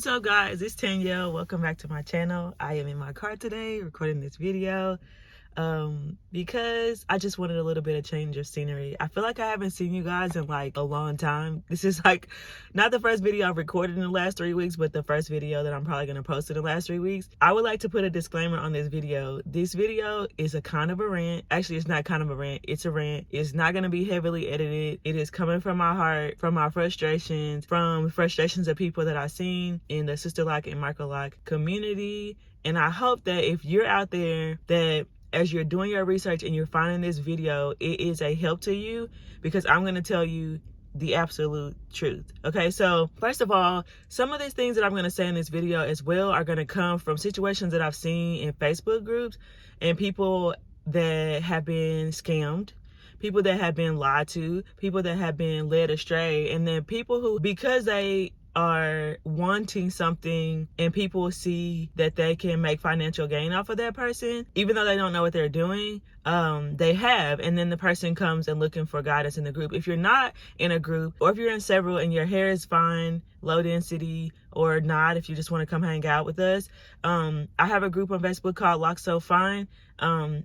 What's up, guys? It's Tanya. Welcome back to my channel. I am in my car today recording this video because I just wanted a little bit of change of scenery. I feel like I haven't seen you guys in like a long time. This is like not the first video I've recorded in the last 3 weeks, but the first video that I'm probably going to post in the last 3 weeks. I would like to put a disclaimer on this video. This video is a kind of a rant. Actually, it's not kind of a rant. It's a rant. It's not going to be heavily edited. It is coming from my heart, from my frustrations, from frustrations of people that I've seen in the sisterlock and microloc community. And I hope that if you're out there, that as you're doing your research and you're finding this video, it is a help to you, because I'm going to tell you the absolute truth. Okay, so first of all, some of these things that I'm going to say in this video as well are going to come from situations that I've seen in Facebook groups and people that have been scammed, people that have been lied to, people that have been led astray, and then people who, because they are wanting something and people see that they can make financial gain off of that person, even though they don't know what they're doing, they have, and then the person comes and looking for guidance in the group. If you're not in a group, or if you're in several and your hair is fine, low density, or not, if you just want to come hang out with us, I have a group on Facebook called Locs So Fine.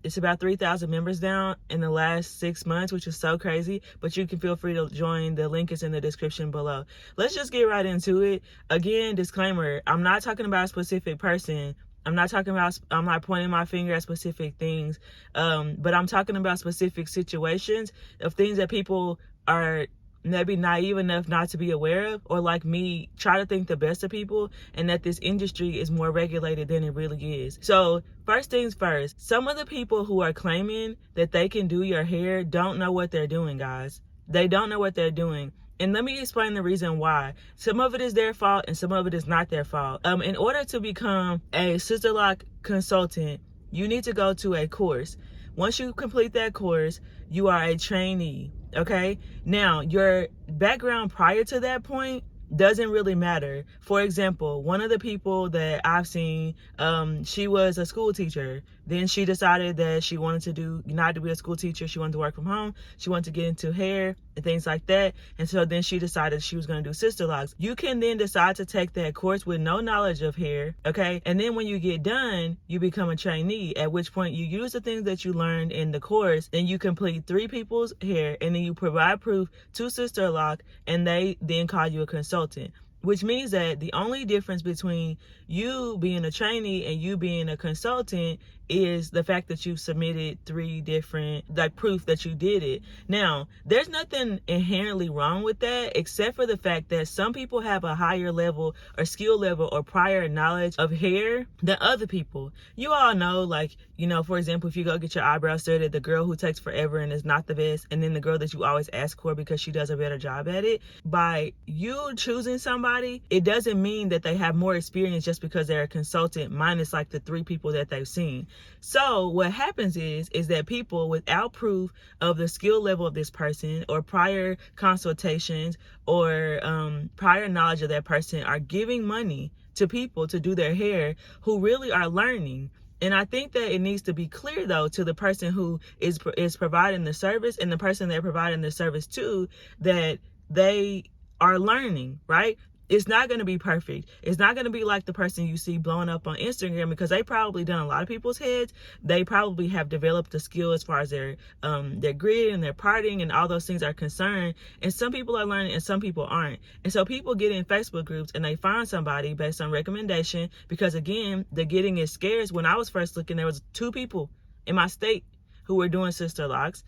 It's about 3,000 members down in the last 6 months, which is so crazy, but you can feel free to join. The link is in the description below. Let's just get right into it. Again, disclaimer, I'm not talking about a specific person. I'm not pointing my finger at specific things, but I'm talking about specific situations of things that people are maybe naive enough not to be aware of, or like me, try to think the best of people, and that this industry is more regulated than it really is. So first things first, some of the people who are claiming that they can do your hair don't know what they're doing, guys. They don't know what they're doing. And let me explain the reason why. Some of it is their fault and some of it is not their fault. In order to become a sisterlock consultant, you need to go to a course. Once you complete that course, you are a trainee, okay? Now, your background prior to that point doesn't really matter. For example, one of the people that I've seen, she was a school teacher. Then she decided that she wanted to not to be a school teacher. She wanted to work from home. She wanted to get into hair and things like that. And so then she decided she was going to do sisterlocks. You can then decide to take that course with no knowledge of hair, okay? And then when you get done, you become a trainee, at which point you use the things that you learned in the course, and you complete 3 people's hair, and then you provide proof to sisterlock, and they then call you a consultant. Which means that the only difference between you being a trainee and you being a consultant is the fact that you've submitted 3 different, like, proof that you did it. Now, there's nothing inherently wrong with that, except for the fact that some people have a higher level or skill level or prior knowledge of hair than other people. You all know, like, you know, for example, if you go get your eyebrows threaded, the girl who takes forever and is not the best, and then the girl that you always ask for because she does a better job at it. By you choosing somebody, it doesn't mean that they have more experience just because they're a consultant, minus like the 3 people that they've seen. So what happens is that people without proof of the skill level of this person, or prior consultations, or prior knowledge of that person, are giving money to people to do their hair who really are learning. And I think that it needs to be clear, though, to the person who is providing the service and the person they're providing the service to, that they are learning, right? It's not going to be perfect. It's not going to be like the person you see blowing up on Instagram, because they probably done a lot of people's heads. They probably have developed a skill as far as their grid and their parting and all those things are concerned. And some people are learning and some people aren't. And so people get in Facebook groups and they find somebody based on recommendation, because again, the getting is scarce. When I was first looking, there was 2 people in my state who were doing sisterlocks.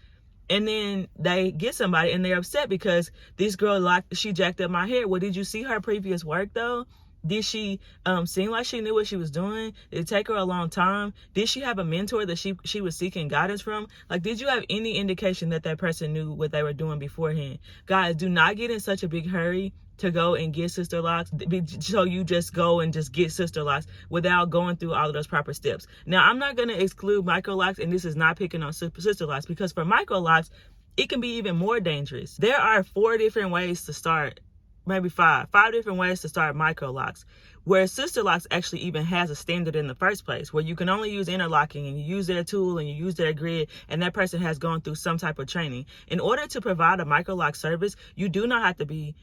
And then they get somebody and they're upset because this girl, she jacked up my hair. Well, did you see her previous work, though? Did she seem like she knew what she was doing? Did it take her a long time? Did she have a mentor that she was seeking guidance from? Like, did you have any indication that that person knew what they were doing beforehand? Guys, do not get in such a big hurry to go and get sisterlocks, so you just go and just get sisterlocks without going through all of those proper steps. Now, I'm not going to exclude microlocs, and this is not picking on sisterlocks, because for microlocs, it can be even more dangerous. There are 4 different ways to start maybe five different ways to start Microlocs, where sisterlocks actually even has a standard in the first place, where you can only use interlocking and you use their tool and you use their grid, and that person has gone through some type of training. In order to provide a microloc service, you do not have to be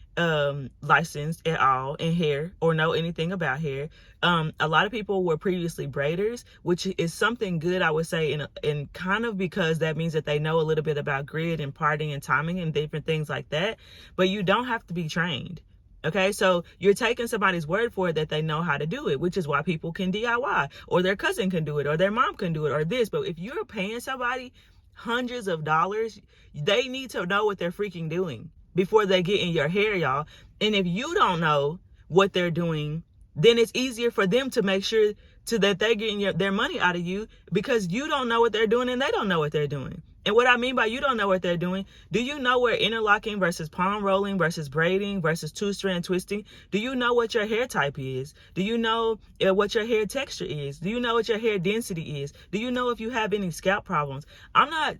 licensed at all in hair or know anything about hair. A lot of people were previously braiders, which is something good, I would say, in kind of, because that means that they know a little bit about grid and parting and timing and different things like that. But you don't have to be trained. Okay, so you're taking somebody's word for it that they know how to do it, which is why people can DIY, or their cousin can do it, or their mom can do it, or this. But if you're paying somebody hundreds of dollars, they need to know what they're freaking doing before they get in your hair, y'all. And if you don't know what they're doing, then it's easier for them to make sure that they're getting their money out of you, because you don't know what they're doing and they don't know what they're doing. And what I mean by you don't know what they're doing, do you know where interlocking versus palm rolling versus braiding versus two-strand twisting? Do you know what your hair type is? Do you know what your hair texture is? Do you know what your hair density is? Do you know if you have any scalp problems? I'm not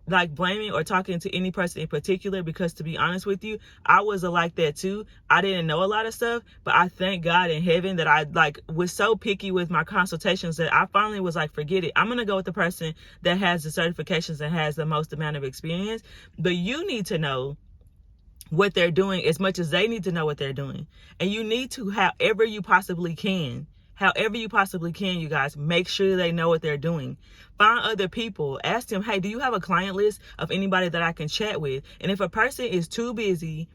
like blaming or talking to any person in particular, because to be honest with you, I was like that too. I didn't know a lot of stuff, but I thank God in heaven that I was so picky with my consultations that I finally was like, forget it. I'm gonna go with the person that has the certifications and has the most amount of experience. But you need to know what they're doing as much as they need to know what they're doing. And you need to, however you possibly can, you guys, make sure they know what they're doing. Find other people. Ask them, hey, do you have a client list of anybody that I can chat with? And if a person is too busy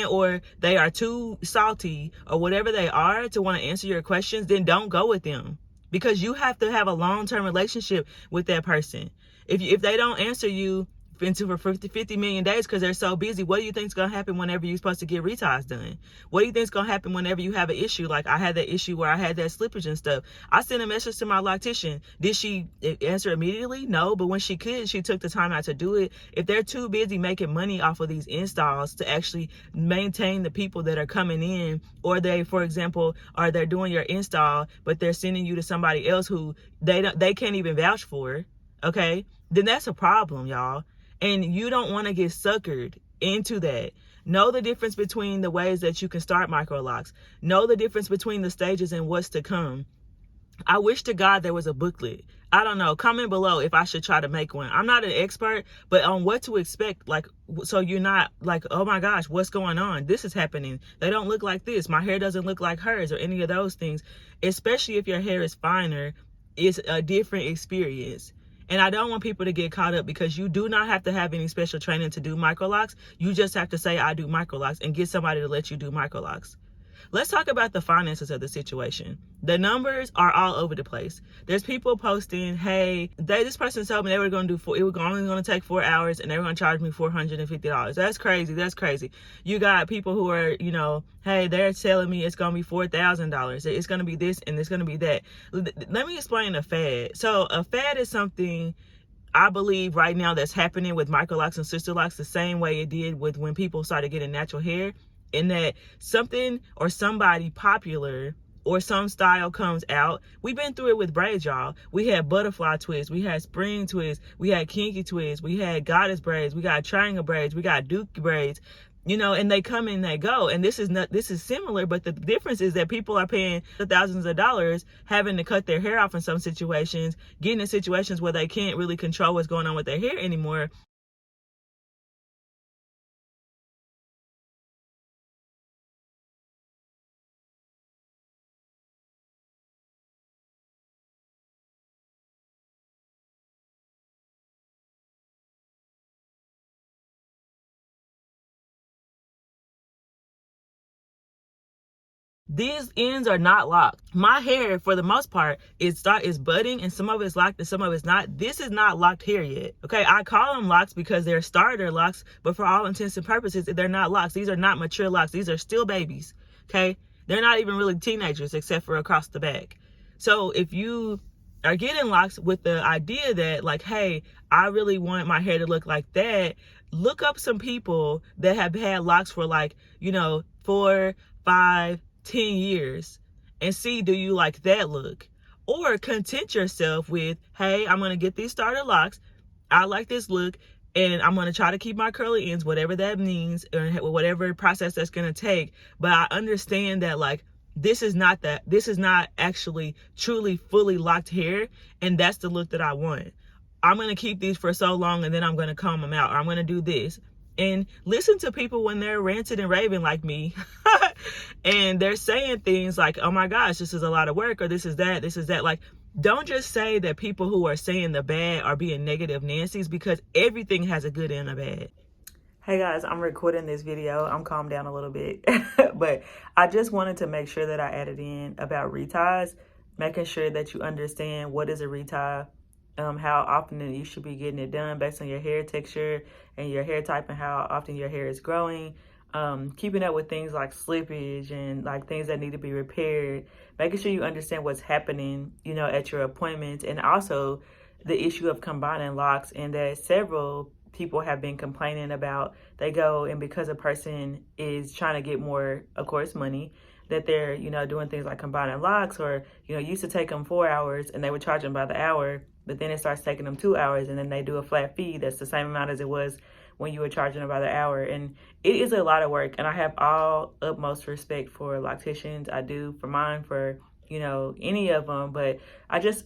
or they are too salty or whatever they are to want to answer your questions, then don't go with them, because you have to have a long-term relationship with that person. If they don't answer you for 50 million days because they're so busy, what do you think is going to happen whenever you're supposed to get reties done? What do you think is going to happen whenever you have an issue? Like I had that issue where I had that slippage and stuff. I sent a message to my loctician. Did she answer immediately? No, but when she could, she took the time out to do it. If they're too busy making money off of these installs to actually maintain the people that are coming in, or they, for example, they're doing your install, but they're sending you to somebody else who they can't even vouch for, okay, then that's a problem, y'all. And you don't want to get suckered into that. Know the difference between the ways that you can start microlocs. Know the difference between the stages and what's to come. I wish to God there was a booklet. I don't know. Comment below if I should try to make one. I'm not an expert, but on what to expect, like, so you're not like, oh my gosh, what's going on? This is happening. They don't look like this. My hair doesn't look like hers, or any of those things. Especially if your hair is finer, it's a different experience. And I don't want people to get caught up, because you do not have to have any special training to do microlocs. You just have to say, I do microlocs, and get somebody to let you do microlocs. Let's talk about the finances of the situation. The numbers are all over the place. There's people posting, hey, this person told me they were going to do it was only going to take 4 hours and they were going to charge me $450. That's crazy. That's crazy. You got people who are, hey, they're telling me it's going to be $4,000. It's going to be this and it's going to be that. Let me explain a fad. So a fad is something I believe right now that's happening with microlocs and sisterlocks the same way it did with when people started getting natural hair. In that something or somebody popular or some style comes out. We've been through it with braids, y'all. We had butterfly twists, we had spring twists, we had kinky twists, we had goddess braids, we got triangle braids, we got duke braids, and they come and they go. And this is similar, but the difference is that people are paying thousands of dollars, having to cut their hair off in some situations, getting in situations where they can't really control what's going on with their hair anymore. These ends are not locked. My hair, for the most part, is budding, and some of it's locked and some of it's not. This is not locked hair yet. Okay, I call them locks because they're starter locks, but for all intents and purposes, they're not locks. These are not mature locks. These are still babies. Okay, they're not even really teenagers except for across the back. So if you are getting locks with the idea that, like, hey, I really want my hair to look like that, look up some people that have had locks for 4, 5, 10 years and see, do you like that look? Or content yourself with, hey, I'm going to get these starter locks. I like this look. and I'm going to try to keep my curly ends, whatever that means, or whatever process that's going to take. But I understand that, like, this is not actually truly fully locked hair, and that's the look that I want. I'm going to keep these for so long, and then I'm going to comb them out, or I'm going to do this. And listen to people when they're ranting and raving like me and they're saying things like, oh my gosh, this is a lot of work, or this is that. Like, don't just say that people who are saying the bad are being negative Nancy's, because everything has a good and a bad. Hey guys, I'm recording this video. I'm calmed down a little bit, but I just wanted to make sure that I added in about reties, making sure that you understand what is a retie, how often you should be getting it done based on your hair texture and your hair type and how often your hair is growing. Keeping up with things like slippage and like things that need to be repaired, making sure you understand what's happening, you know, at your appointments, and also the issue of combining locks, and that several people have been complaining about. They go, and because a person is trying to get more, of course, money, that they're, you know, doing things like combining locks, or, you know, used to take them 4 hours and they would charge them by the hour, but then it starts taking them 2 hours, and then they do a flat fee that's the same amount as it was when you were charging them by the hour. And it is a lot of work, and I have all utmost respect for locticians. I do for mine, for, you know, any of them. But I just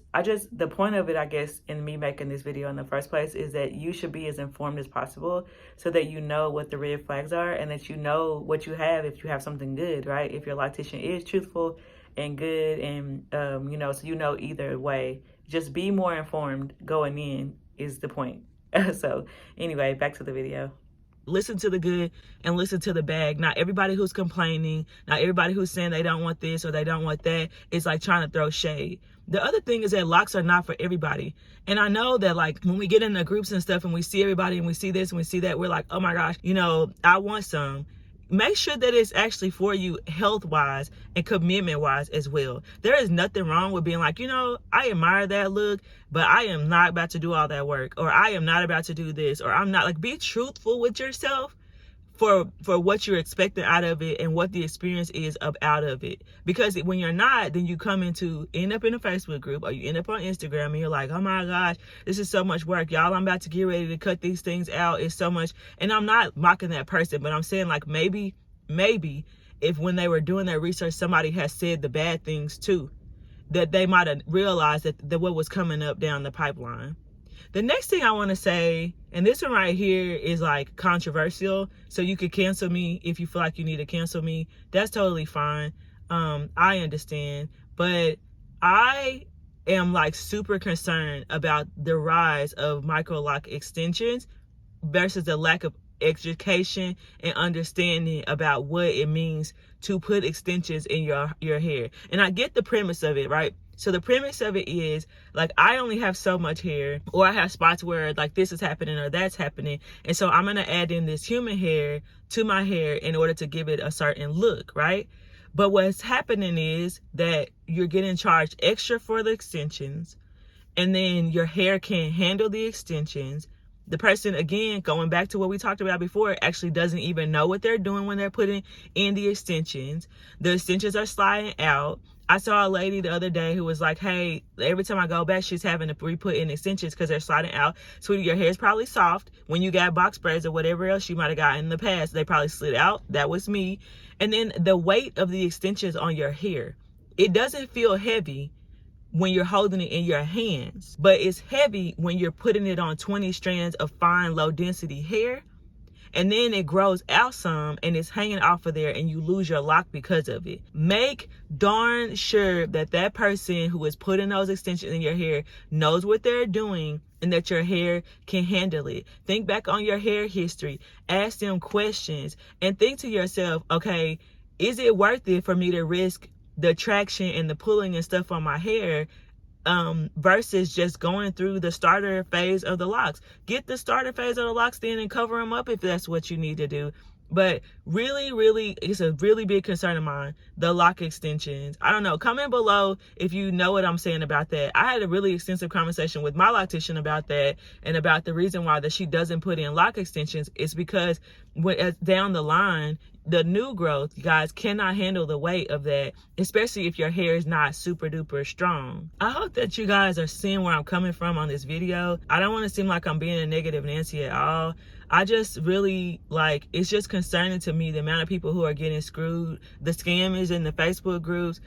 the point of it, I guess, in me making this video in the first place, is that you should be as informed as possible, so that you know what the red flags are, and that you know what you have if you have something good, right? If your loctician is truthful and good, and you know, so you know either way. Just be more informed going in is the point. So anyway, back to the video. Listen to the good and listen to the bad. Not everybody who's complaining, not everybody who's saying they don't want this or they don't want that is like trying to throw shade. The other thing is that locks are not for everybody. And I know that, like, when we get in the groups and stuff and we see everybody and we see this and we see that, we're like, oh my gosh, you know, I want some. Make sure that it's actually for you health-wise and commitment-wise as well. There is nothing wrong with being like, you know, I admire that look, but I am not about to do all that work, or I am not about to do this, or I'm not. Like, be truthful with yourself for what you're expecting out of it and what the experience is out of it. Because when you're not, then you end up in a Facebook group, or you end up on Instagram, and you're like, oh my gosh, this is so much work, y'all. I'm about to get ready to cut these things out. It's so much. And I'm not mocking that person, but I'm saying, like, maybe if when they were doing their research, somebody has said the bad things too, that they might have realized that what was coming up down the pipeline. The next thing I want to say, and this one right here is like controversial, so you could cancel me if you feel like you need to cancel me. That's totally fine. I understand. But I am like super concerned about the rise of microloc extensions versus the lack of education and understanding about what it means to put extensions in your hair. And I get the premise of it, right? So the premise of it is, like, I only have so much hair, or I have spots where like this is happening or that's happening, and so I'm gonna add in this human hair to my hair in order to give it a certain look, right? But what's happening is that you're getting charged extra for the extensions, and then your hair can't handle the extensions. The person, again, going back to what we talked about before, actually doesn't even know what they're doing when they're putting in the extensions. The extensions are sliding out. I saw a lady the other day who was like, hey, every time I go back, she's having to re-put in extensions because they're sliding out. Sweetie, your hair is probably soft. When you got box braids or whatever else you might have gotten in the past, they probably slid out. That was me. And then the weight of the extensions on your hair, it doesn't feel heavy when you're holding it in your hands, but it's heavy when you're putting it on 20 strands of fine, low density hair. And then it grows out some and it's hanging off of there, and you lose your lock because of it. Make darn sure that that person who is putting those extensions in your hair knows what they're doing and that your hair can handle it. Think back on your hair history, ask them questions, and think to yourself, okay, is it worth it for me to risk the traction and the pulling and stuff on my hair versus just going through the starter phase of the locks? Get the starter phase of the locks then and cover them up if that's what you need to do. But really, it's a really big concern of mine, the lock extensions. I don't know, comment below if you know what I'm saying about that. I had a really extensive conversation with my loctician about that, and about the reason why that she doesn't put in lock extensions is because down the line, the new growth, you guys cannot handle the weight of that, especially if your hair is not super duper strong. I hope that you guys are seeing where I'm coming from on this video. I don't want to seem like I'm being a negative Nancy at all. I just really, like, it's just concerning to me the amount of people who are getting screwed. The scammers in the Facebook groups,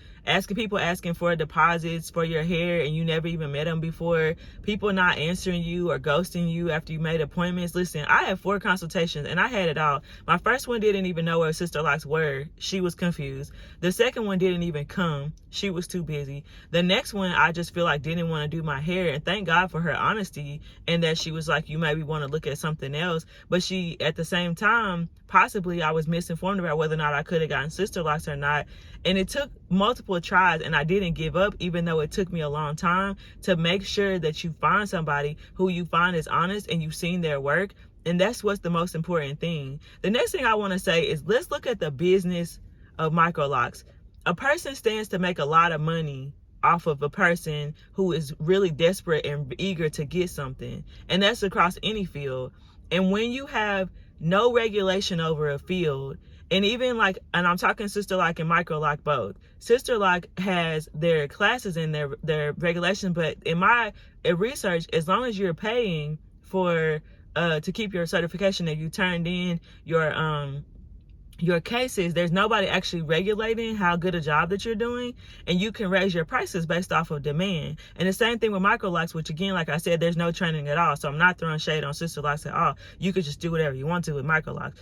people asking for deposits for your hair and you never even met them before. People not answering you or ghosting you after you made appointments. Listen, I had 4 consultations and I had it all. My first one didn't even know where Sister Locks were. She was confused. The second one didn't even come. She was too busy. The next one, I just feel like didn't want to do my hair, and thank God for her honesty and that she was like, you maybe want to look at something else. But she, at the same time, possibly I was misinformed about whether or not I could have gotten Sister Locks or not. And it took multiple tries, and I didn't give up, even though it took me a long time, to make sure that you find somebody who you find is honest and you've seen their work. And that's what's the most important thing. The next thing I want to say is, let's look at the business of Microlocs. A person stands to make a lot of money off of a person who is really desperate and eager to get something. And that's across any field. And when you have no regulation over a field, and even like, and I'm talking Sister Lock and Microloc both. Sister Lock has their classes and their regulations, but in my research, as long as you're paying for to keep your certification and you turned in your cases, there's nobody actually regulating how good a job that you're doing, and you can raise your prices based off of demand. And the same thing with Microlocs, which again, like I said, there's no training at all. So I'm not throwing shade on Sister Locks at all. You could just do whatever you want to with Microlocs.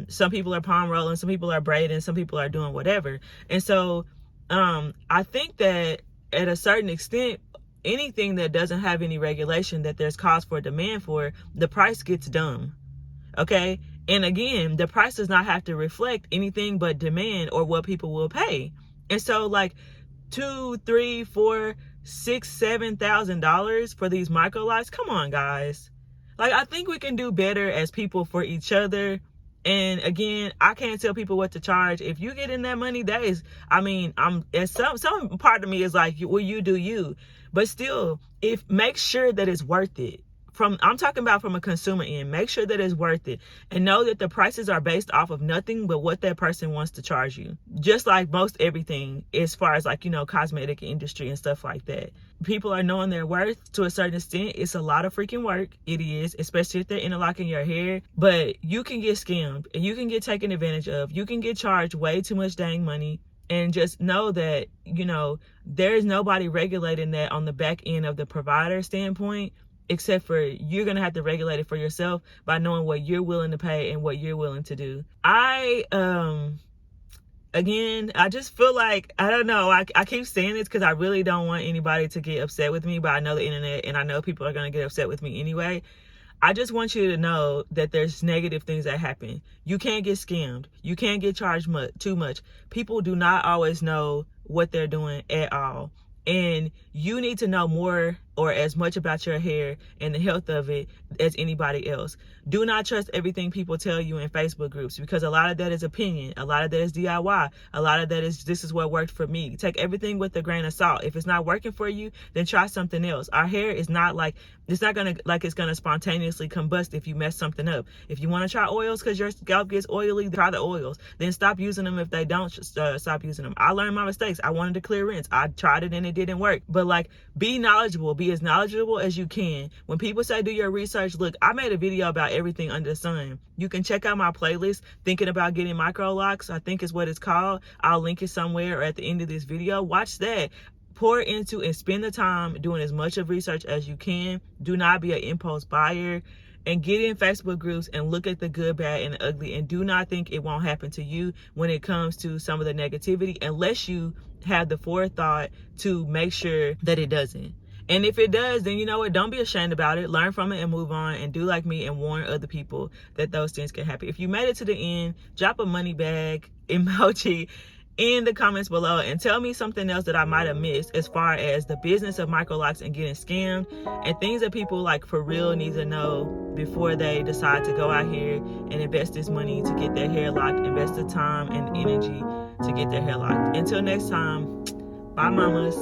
Some people are palm rolling, some people are braiding, some people are doing whatever. And so I think that at a certain extent, anything that doesn't have any regulation that there's cause for demand for, the price gets dumb. Okay? And again, the price does not have to reflect anything but demand or what people will pay. And so like $2,000, $3,000, $4,000, $6,000, $7,000 for these Microlocs. Come on, guys. Like, I think we can do better as people for each other. And again, I can't tell people what to charge. If you get in that money, that is, I mean, some part of me is like, well, you do you. But still, make sure that it's worth it. I'm talking about from a consumer end. Make sure that it's worth it, and know that the prices are based off of nothing but what that person wants to charge you. Just like most everything, as far as like, you know, cosmetic industry and stuff like that. People are knowing their worth to a certain extent. It's a lot of freaking work. It is, especially if they're interlocking your hair. But you can get scammed and you can get taken advantage of. You can get charged way too much dang money. And just know that, you know, there's nobody regulating that on the back end of the provider standpoint, except for you're going to have to regulate it for yourself by knowing what you're willing to pay and what you're willing to do. Again, I just feel like, I don't know, I keep saying this because I really don't want anybody to get upset with me, but I know the internet and I know people are going to get upset with me anyway. I just want you to know that there's negative things that happen. You can't get scammed. You can't get charged too much. People do not always know what they're doing at all. And you need to know more or as much about your hair and the health of it as anybody else. Do not trust everything people tell you in Facebook groups, because a lot of that is opinion. A lot of that is DIY. A lot of that is, this is what worked for me. Take everything with a grain of salt. If it's not working for you, then try something else. Our hair is not like, it's not gonna, like it's gonna spontaneously combust if you mess something up. If you want to try oils because your scalp gets oily, try the oils. Then stop using them if they don't. Stop using them. I learned my mistakes. I wanted to clear rinse. I tried it and it didn't work. But like, be knowledgeable. Be as knowledgeable as you can. When people say do your research, look, I made a video about everything under the sun. You can check out my playlist, Thinking About Getting Microlocs, I think is what it's called. I'll link it somewhere or at the end of this video. Watch that. Pour into and spend the time doing as much of research as you can. Do not be an impulse buyer. And get in Facebook groups and look at the good, bad, and the ugly. And do not think it won't happen to you when it comes to some of the negativity, unless you have the forethought to make sure that it doesn't. And if it does, then you know what? Don't be ashamed about it. Learn from it and move on, and do like me and warn other people that those things can happen. If you made it to the end, drop a money bag emoji in the comments below and tell me something else that I might have missed as far as the business of Microlocs and getting scammed, and things that people like for real need to know before they decide to go out here and invest this money to get their hair locked, invest the time and energy to get their hair locked. Until next time, bye mamas.